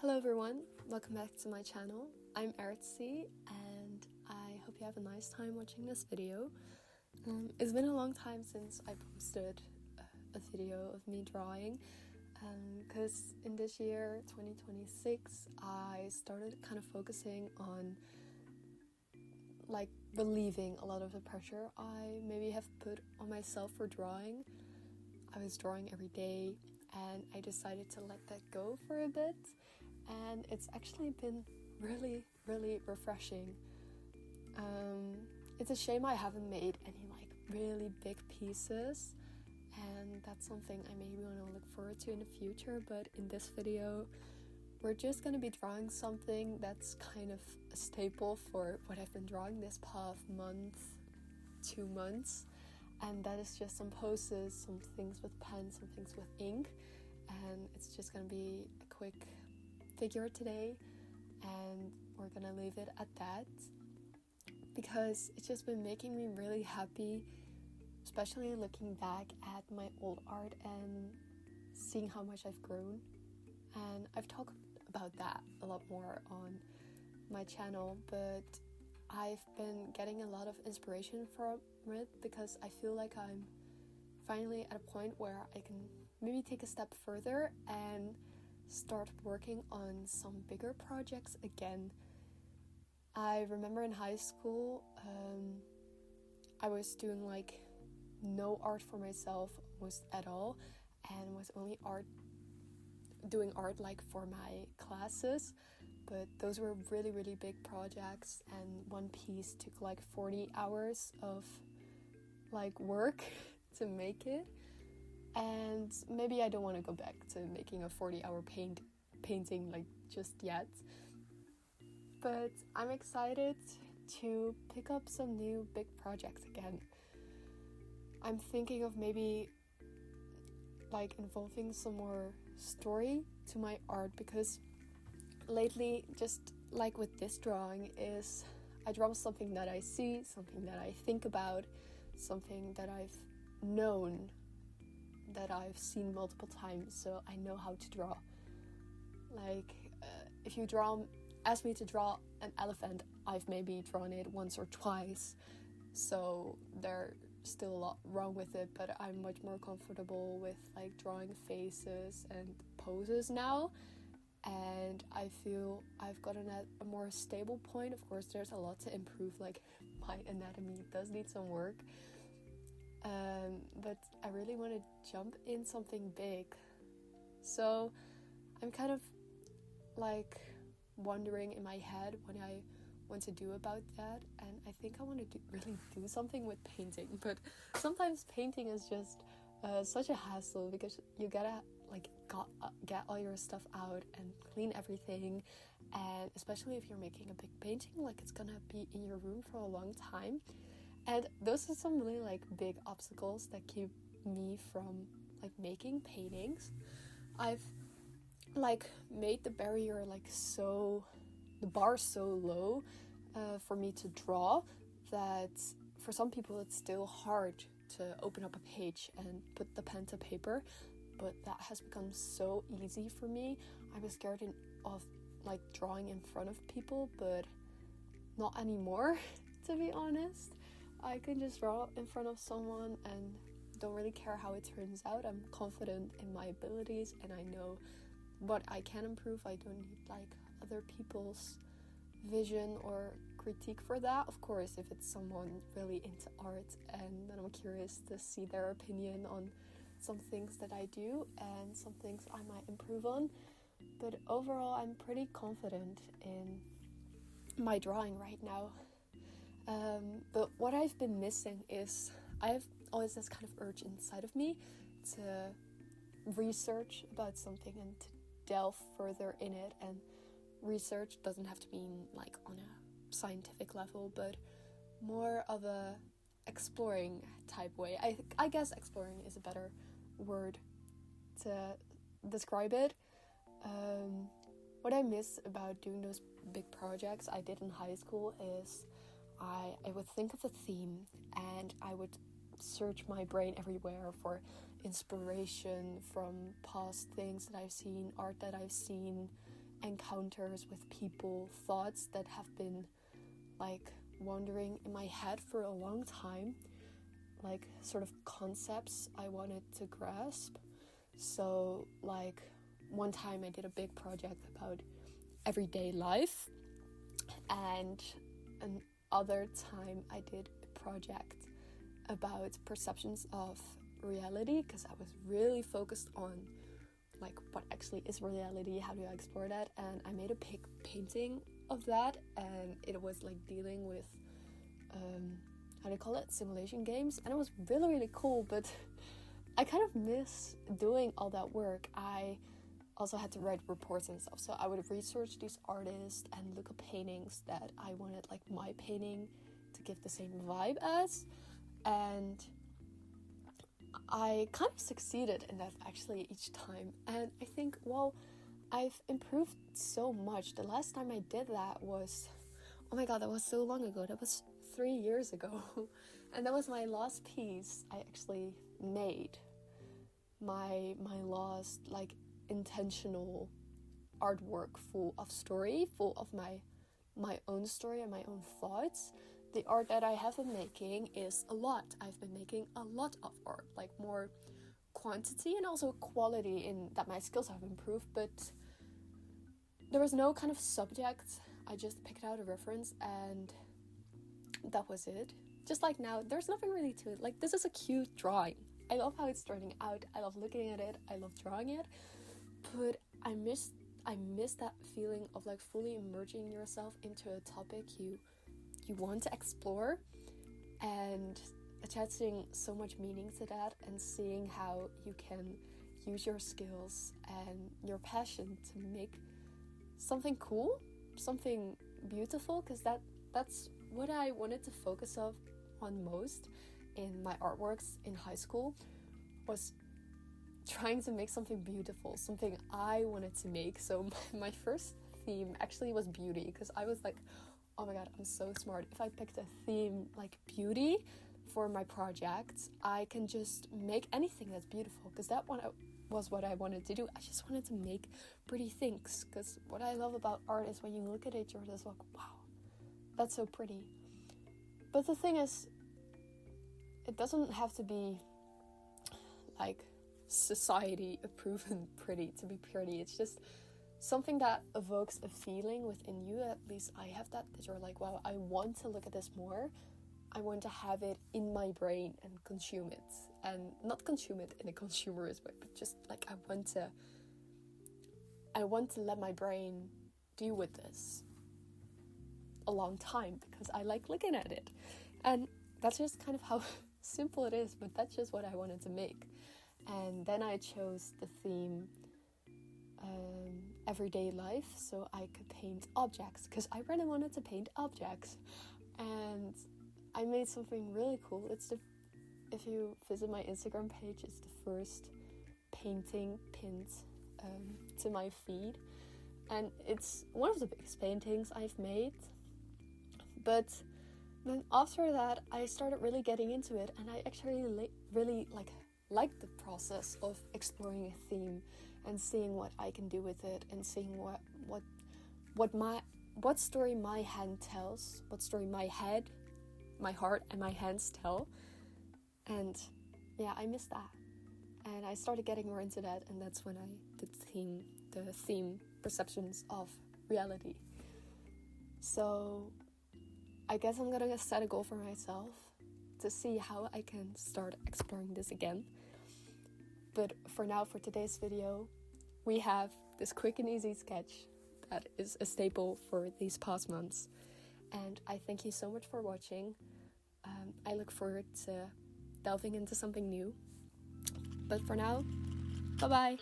Hello everyone, welcome back to my channel. I'm Artsy and I hope you have a nice time watching this video. It's been a long time since I posted a video of me drawing because in this year, 2026, I started kind of focusing on relieving a lot of the pressure I maybe have put on myself for drawing. I was drawing every day and I decided to let that go for a bit, and it's actually been really refreshing. It's a shame I haven't made any really big pieces, and that's something I maybe want to look forward to in the future, but in this video we're just going to be drawing something that's kind of a staple for what I've been drawing this past month, 2 months. And that is just some poses, some things with pen, some things with ink. And it's just going to be a quick figure today. And we're going to leave it at that. Because it's just been making me really happy. Especially looking back at my old art and seeing how much I've grown. And I've talked about that a lot more on my channel. But I've been getting a lot of inspiration from it because I feel like I'm finally at a point where I can maybe take a step further and start working on some bigger projects again. I remember in high school I was doing no art for myself almost at all, and was only doing art for my classes. But those were really big projects, and one piece took 40 hours of work to make it. And maybe I don't want to go back to making a 40-hour painting just yet. But I'm excited to pick up some new big projects again. I'm thinking of maybe involving some more story to my art, because lately, just with this drawing, is I draw something that I see, something that I think about, something that I've known, that I've seen multiple times, so I know how to draw. If you ask me to draw an elephant, I've maybe drawn it once or twice, so there's still a lot wrong with it, but I'm much more comfortable with drawing faces and poses now. And I feel I've gotten at a more stable point. Of course, there's a lot to improve, my anatomy does need some work. But I really want to jump in something big. So I'm kind of wondering in my head what I want to do about that. And I think I want to really do something with painting. But sometimes painting is just such a hassle, because you gotta get all your stuff out and clean everything, and especially if you're making a big painting, it's gonna be in your room for a long time, and those are some really big obstacles that keep me from making paintings. I've made the barrier the bar so low for me to draw that for some people it's still hard to open up a page and put the pen to paper. But that has become so easy for me. I was scared of drawing in front of people, but not anymore, to be honest. I can just draw in front of someone and don't really care how it turns out. I'm confident in my abilities and I know what I can improve. I don't need other people's vision or critique for that. Of course, if it's someone really into art, and then I'm curious to see their opinion on some things that I do and some things I might improve on. But overall, I'm pretty confident in my drawing right now. But what I've been missing is I have always this kind of urge inside of me to research about something and to delve further in it. And research doesn't have to mean on a scientific level, but more of a exploring type way. I guess exploring is a better word to describe it. What I miss about doing those big projects I did in high school is I would think of a theme and I would search my brain everywhere for inspiration from past things that I've seen, art that I've seen, encounters with people, thoughts that have been like wandering in my head for a long time, like sort of concepts I wanted to grasp. So like one time I did a big project about everyday life, and another time I did a project about perceptions of reality, because I was really focused on like what actually is reality, how do I explore that, and I made a painting of that, and it was like dealing with how do you call it, simulation games, and it was really cool, but I kind of miss doing all that work. I also had to write reports and stuff, so I would research these artists and look at paintings that I wanted like my painting to give the same vibe as, and I kind of succeeded in that actually each time. And I think, well, I've improved so much. The last time I did that was, oh my god, that was so long ago. That was 3 years ago. And that was my last piece I actually made. My last like intentional artwork full of story, full of my own story and my own thoughts. The art that I have been making is a lot. I've been making a lot of art, like more quantity and also quality, in that my skills have improved, but there was no kind of subject. I just picked out a reference and that was it. Just like now, there's nothing really to it. Like, this is a cute drawing. I love how it's turning out. I love looking at it. I love drawing it. But I miss that feeling of like fully immersing yourself into a topic you want to explore, and attaching so much meaning to that, and seeing how you can use your skills and your passion to make something cool, something beautiful, because that's what I wanted to focus on most in my artworks in high school, was trying to make something beautiful, something I wanted to make. So my first theme actually was beauty, because I was like, oh my god, I'm so smart. If I picked a theme like beauty for my project, I can just make anything that's beautiful, because that one was what I wanted to do. I just wanted to make pretty things, because what I love about art is when you look at it, you're just like, wow, that's so pretty. But the thing is, it doesn't have to be like society approven pretty to be pretty. It's just something that evokes a feeling within you. At least I have that you're like, wow, I want to look at this more. I want to have it in my brain and consume it. And not consume it in a consumerist way, but just like I want to let my brain deal with this a long time, because I like looking at it. And that's just kind of how simple it is, but that's just what I wanted to make. And then I chose the theme everyday life, so I could paint objects, because I really wanted to paint objects. And I made something really cool. If you visit my Instagram page, it's the first painting pinned to my feed, and it's one of the biggest paintings I've made. But then after that, I started really getting into it, and I actually really liked the process of exploring a theme and seeing what I can do with it, and seeing what story my hand tells, what story my head, my heart and my hands tell. And yeah, I miss that, and I started getting more into that, and that's when I did the theme perceptions of reality. So I guess I'm gonna set a goal for myself to see how I can start exploring this again. But for now, for today's video, we have this quick and easy sketch that is a staple for these past months. And I thank you so much for watching. I look forward to delving into something new. But for now, bye-bye.